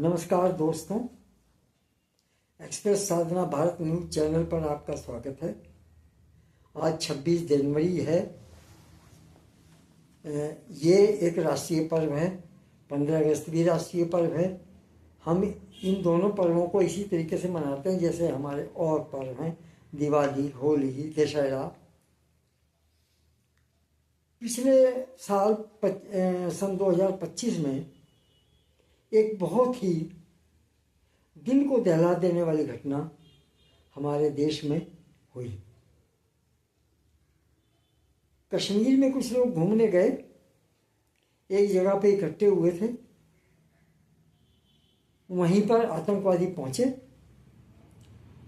नमस्कार दोस्तों, एक्सप्रेस साधना Bharat news channel पर आपका स्वागत है। आज 26 जनवरी है। ये एक राष्ट्रीय पर्व है। 15 अगस्त भी राष्ट्रीय पर्व है। हम इन दोनों पर्वों को इसी तरीके से मनाते हैं जैसे हमारे और पर्व हैं, दिवाली, होली, दशहरा। पिछले साल सन 2025 में एक बहुत ही दिल को दहला देने वाली घटना हमारे देश में हुई। कश्मीर में कुछ लोग घूमने गए, एक जगह पे इकट्ठे हुए थे। वहीं पर आतंकवादी पहुंचे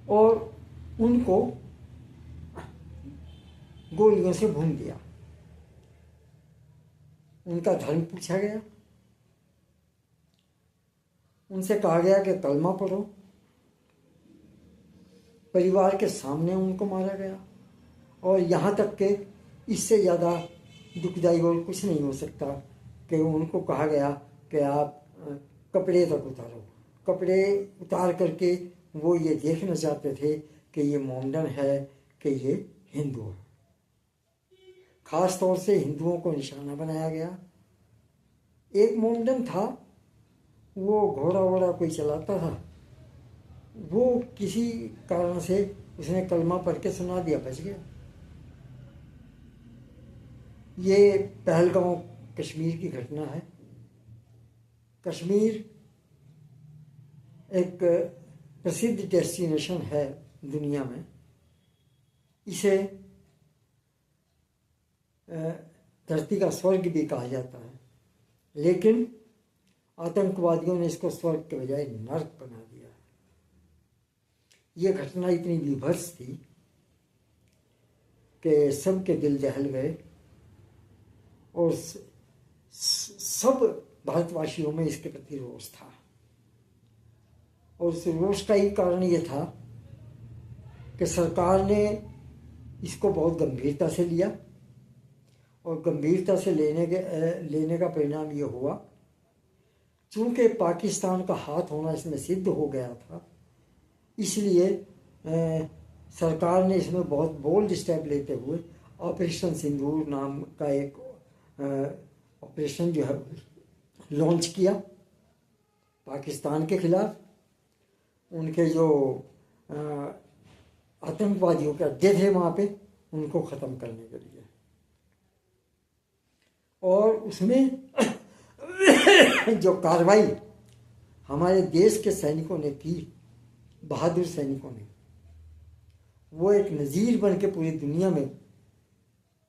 और उनको गोलियों से भून दिया। उनका धर्म पूछा गया, उनसे कहा गया कि कलमा पढ़ो। परिवार के सामने उनको मारा गया और यहाँ तक कि इससे ज़्यादा दुखदायी और कुछ नहीं हो सकता कि उनको कहा गया कि आप कपड़े तक उतारो। कपड़े उतार करके वो ये देखना चाहते थे कि ये मोमडन है कि ये हिंदू है। ख़ास तौर से हिंदुओं को निशाना बनाया गया। एक मोमडन था, वो घोड़ा वोड़ा कोई चलाता था। वो किसी कारण से उसने कलमा पढ़ के सुना दिया, बच गया। ये पहलगांव कश्मीर की घटना है। कश्मीर एक प्रसिद्ध डेस्टिनेशन है दुनिया में। इसे धरती का स्वर्ग भी कहा जाता है, लेकिन आतंकवादियों ने इसको स्वर्ग के बजाय नर्क बना दिया। ये घटना इतनी विभत्स थी कि सबके दिल दहल गए और सब भारतवासियों में इसके प्रति रोष था। और उस रोष का ही कारण ये था कि सरकार ने इसको बहुत गंभीरता से लिया और गंभीरता से लेने का परिणाम ये हुआ, चूँकि पाकिस्तान का हाथ होना इसमें सिद्ध हो गया था, इसलिए सरकार ने इसमें बहुत बोल्ड स्टेप लेते हुए ऑपरेशन सिंदूर नाम का एक ऑपरेशन जो है लॉन्च किया पाकिस्तान के खिलाफ। उनके जो आतंकवादियों के अड्डे थे वहाँ पे, उनको ख़त्म करने के लिए। और उसमें जो कार्रवाई हमारे देश के सैनिकों ने की, बहादुर सैनिकों ने, वो एक नज़ीर बन के पूरी दुनिया में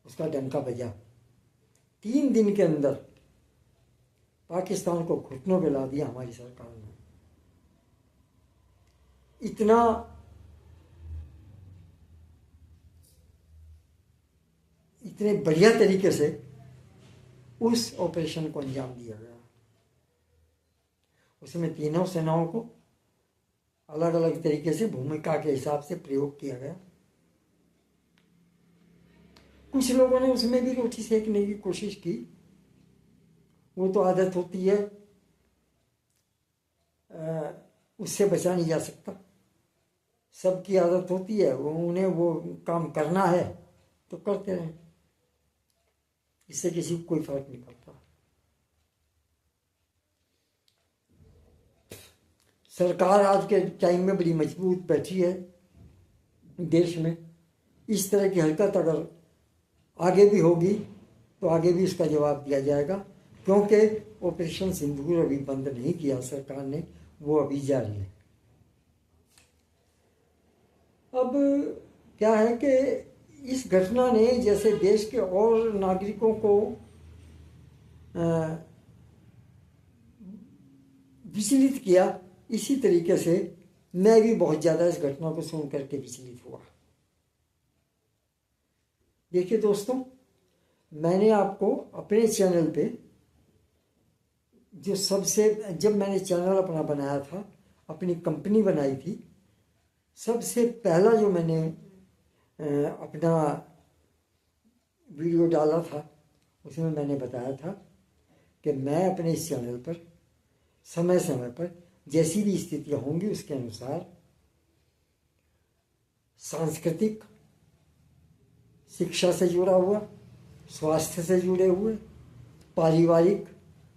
उसका डंका बजा। 3 दिन के अंदर पाकिस्तान को घुटनों पे ला दिया हमारी सरकार ने। इतने बढ़िया तरीके से उस ऑपरेशन को अंजाम दिया गया। उसमें तीनों सेनाओं को अलग अलग तरीके से भूमिका के हिसाब से प्रयोग किया गया। कुछ लोगों ने उसमें भी रोटी सेकने की कोशिश की। वो तो आदत होती है, उससे बचा नहीं जा सकता। सबकी आदत होती है, उन्हें वो काम करना है तो करते रहें, इससे किसी को कोई फर्क नहीं पड़ता। सरकार आज के टाइम में बड़ी मजबूत बैठी है देश में। इस तरह की हरकत अगर आगे भी होगी तो आगे भी इसका जवाब दिया जाएगा, क्योंकि ऑपरेशन सिंदूर अभी बंद नहीं किया सरकार ने, वो अभी जारी है। अब क्या है कि इस घटना ने जैसे देश के और नागरिकों को विचलित किया, इसी तरीके से मैं भी बहुत ज़्यादा इस घटना को सुन करके विचलित हुआ। देखिए दोस्तों, मैंने आपको अपने चैनल पे जब मैंने चैनल अपना बनाया था, अपनी कंपनी बनाई थी, सबसे पहला जो मैंने अपना वीडियो डाला था, उसमें मैंने बताया था कि मैं अपने इस चैनल पर समय समय पर जैसी भी स्थितियाँ होंगी उसके अनुसार सांस्कृतिक, शिक्षा से जुड़ा हुआ, स्वास्थ्य से जुड़े हुए, पारिवारिक,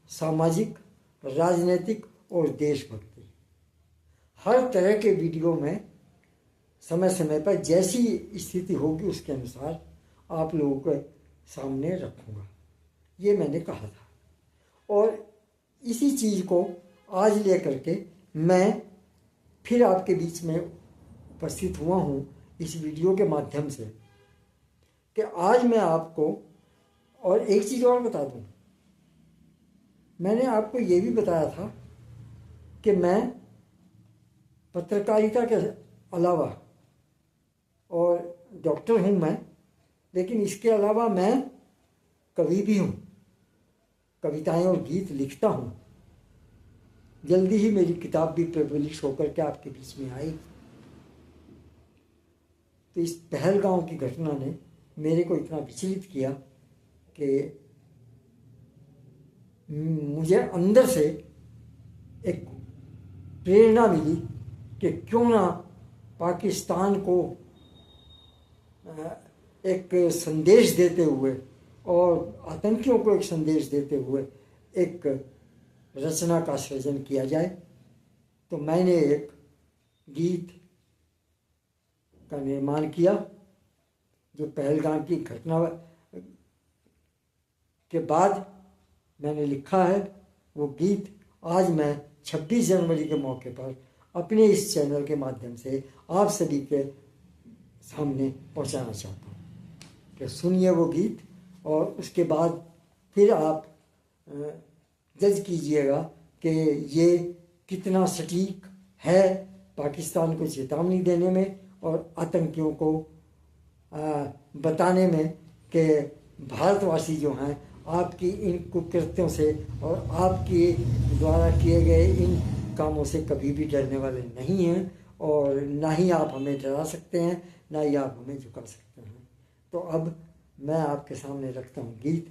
सामाजिक, राजनीतिक और देशभक्ति, हर तरह के वीडियो में समय समय पर जैसी स्थिति होगी उसके अनुसार आप लोगों के सामने रखूँगा, ये मैंने कहा था। और इसी चीज़ को आज लेकर के मैं फिर आपके बीच में उपस्थित हुआ हूँ इस वीडियो के माध्यम से कि आज मैं आपको और एक चीज़ और बता दूँ। मैंने आपको ये भी बताया था कि मैं पत्रकारिता के अलावा, और डॉक्टर हूँ मैं, लेकिन इसके अलावा मैं कवि भी हूँ, कविताएं और गीत लिखता हूँ। जल्दी ही मेरी किताब भी पब्लिश होकर के आपके बीच में आएगी। तो इस पहलगांव की घटना ने मेरे को इतना विचलित किया कि मुझे अंदर से एक प्रेरणा मिली कि क्यों ना पाकिस्तान को एक संदेश देते हुए और आतंकियों को एक संदेश देते हुए एक रचना का सृजन किया जाए। तो मैंने एक गीत का निर्माण किया जो पहलगाम की घटना के बाद मैंने लिखा है। वो गीत आज मैं 26 जनवरी के मौके पर अपने इस चैनल के माध्यम से आप सभी के सामने पहुंचाना चाहता हूँ कि सुनिए वो गीत, और उसके बाद फिर आप जज कीजिएगा कि ये कितना सटीक है पाकिस्तान को चेतावनी देने में और आतंकियों को बताने में कि भारतवासी जो हैं आपकी इन कुकृत्यों से और आपके द्वारा किए गए इन कामों से कभी भी डरने वाले नहीं हैं, और ना ही आप हमें डरा सकते हैं, ना ही आप हमें झुका सकते हैं। तो अब मैं आपके सामने रखता हूँ गीत।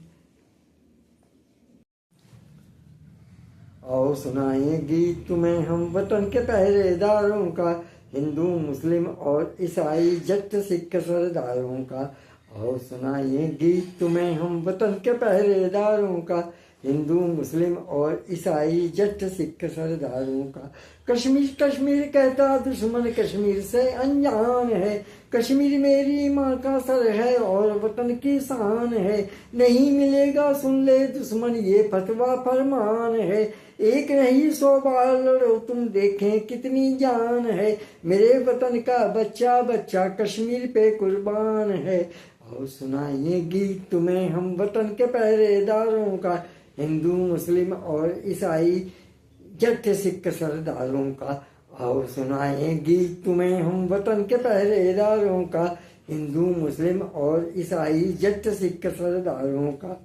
आओ सुनाएं गीत तुम्हें हम वतन के पहरेदारों का, हिंदू मुस्लिम और ईसाई जट सिख सरदारों का। आओ सुनाएं गीत तुम्हें हम वतन के पहरेदारों का, हिंदू मुस्लिम और ईसाई जट सिख सरदारों का। कश्मीर कश्मीर कहता दुश्मन कश्मीर से अनजान है, कश्मीर मेरी माँ का सर है और वतन की शान है। नहीं मिलेगा सुन ले दुश्मन ये फतवा फरमान है, एक नहीं 100 बार लड़ो तुम देखें कितनी जान है। मेरे वतन का बच्चा बच्चा कश्मीर पे कुर्बान है। और सुनाइए गीत तुम्हें हम वतन के पहरेदारों का, हिंदू मुस्लिम और ईसाई जट सिख सरदारों का। आओ सुनाएं गीत तुम्हें हम वतन के पहरेदारों का, हिंदू मुस्लिम और ईसाई जट सिख सरदारों का।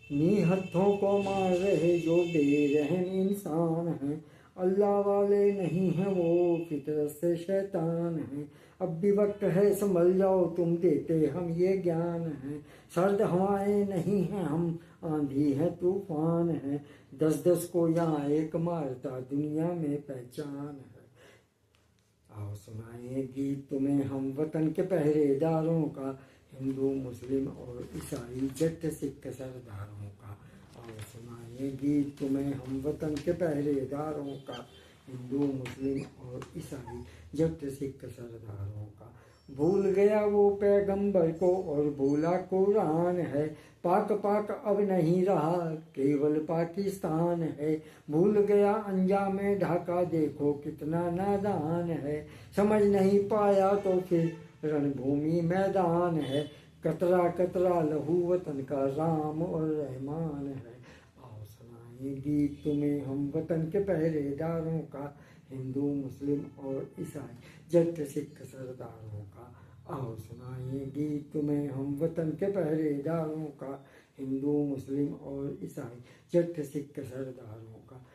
निहत्थों को मार रहे जो बेरहम इंसान हैं, अल्लाह वाले नहीं हैं वो फितरत से शैतान हैं। अब भी वक्त है संभल जाओ तुम देते हम ये ज्ञान है, सर्द हवाएं नहीं हैं हम आंधी है तूफान है। 10-10 को यहाँ एक मारता दुनिया में पहचान है। आओ सुनाए गीत तुम्हें हम वतन के पहरेदारों का, हिंदू मुस्लिम और ईसाई जट सिख सरदारों का। और सुनाए गीत तुम्हें हम वतन के पहरेदारों का, हिंदू मुस्लिम और ईसाई जट सिख सरदारों का। भूल गया वो पैगंबर को और भूला कुरान है, पाक पाक अब नहीं रहा केवल पाकिस्तान है। भूल गया अंजाम ढाका देखो कितना नादान है, समझ नहीं पाया तो फिर रणभूमि मैदान है। कतरा कतरा लहू वतन का राम और रहमान है। आओ सुनाए गीत तुम्हें हम वतन के पहरेदारों का, हिंदू मुस्लिम और ईसाई जट सिख सरदारों का। आओ सुनाए गीत तुम्हें हम वतन के पहरेदारों का, हिंदू मुस्लिम और ईसाई जट सिख सरदारों का।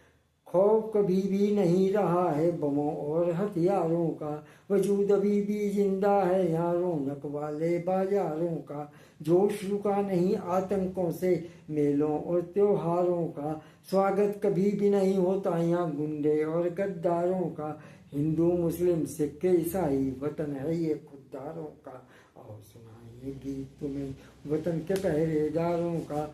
खौफ कभी भी नहीं रहा है बमों और हथियारों का, वजूद अभी भी जिंदा है यहाँ रौनक वाले बाजारों का, जोश रुका नहीं आतंकों से मेलों और त्योहारों का, स्वागत कभी भी नहीं होता यहाँ गुंडे और गद्दारों का, हिंदू मुस्लिम सिख ईसाई वतन है ये खुददारों का। और सुनाइए गीत तुम्हें वतन के पहरेदारों का,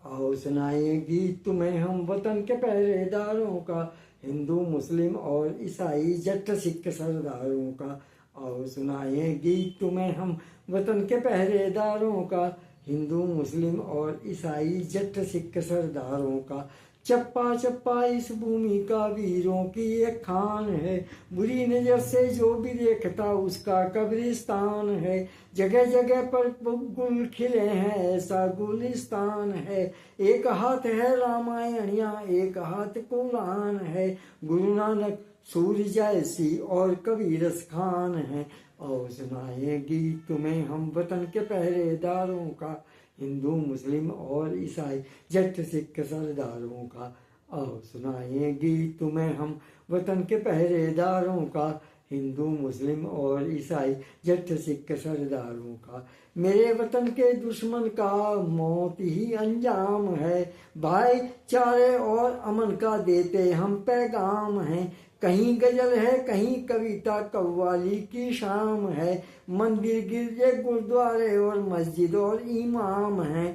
आओ सुनाए गीत तुम्हें हम वतन के पहरेदारों का, हिंदू मुस्लिम और ईसाई जट सिख सरदारों का। आओ सुनाए गीत तुम्हें हम वतन के पहरेदारों का, हिंदू मुस्लिम और ईसाई जट सिख सरदारों का। चप्पा चप्पा इस भूमि का वीरों की एक खान है, बुरी नजर से जो भी देखता उसका कब्रिस्तान है, जगह जगह पर गुल खिले हैं ऐसा गुलिस्तान है, एक हाथ है रामायण या एक हाथ कुरान है, गुरु नानक सूर्य जैसी और कबीरस खान है। और सुनाए गीत तुम्हें हम वतन के पहरेदारों का, हिंदू मुस्लिम और ईसाई जट सिख सरदारों का। आओ सुनाए गीत तुम्हें हम वतन के पहरेदारों का, हिंदू मुस्लिम और ईसाई जट सिख सरदारों का। मेरे वतन के दुश्मन का मौत ही अंजाम है, भाईचारे और अमन का देते हम पैगाम हैं, कहीं गजल है कहीं कविता कव्वाली की शाम है, मंदिर गिरजे गुरुद्वारे और मस्जिद और इमाम है,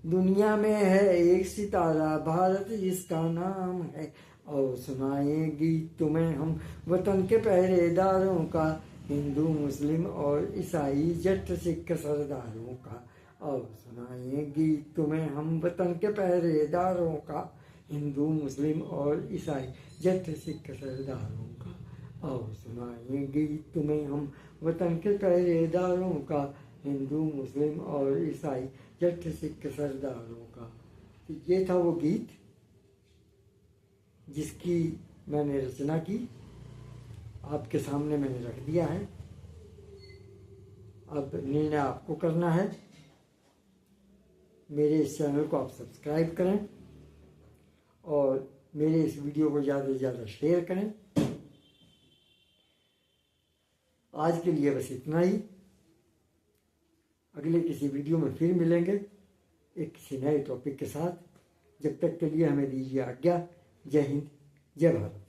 दुनिया में है एक सितारा भारत जिसका नाम है। और सुनाए गीत तुम्हें हम वतन के पहरेदारों का, हिंदू मुस्लिम और ईसाई जट सिख सरदारों का। और सुनाए गीत तुम्हें हम वतन के पहरेदारों का, हिंदू मुस्लिम और ईसाई जट सिख सरदारों का। और सुनाए गीत तुम्हें हम वतन के पहरेदारों का, हिंदू मुस्लिम और ईसाई जट सिख सरदारों का। तो ये था वो गीत जिसकी मैंने रचना की, आपके सामने मैंने रख दिया है। अब निर्णय आपको करना है। मेरे इस चैनल को आप सब्सक्राइब करें और मेरे इस वीडियो को ज़्यादा से ज़्यादा शेयर करें। आज के लिए बस इतना ही। अगले किसी वीडियो में फिर मिलेंगे एक किसी नए टॉपिक के साथ। जब तक के लिए हमें दीजिए आज्ञा। जय हिंद, जय भारत।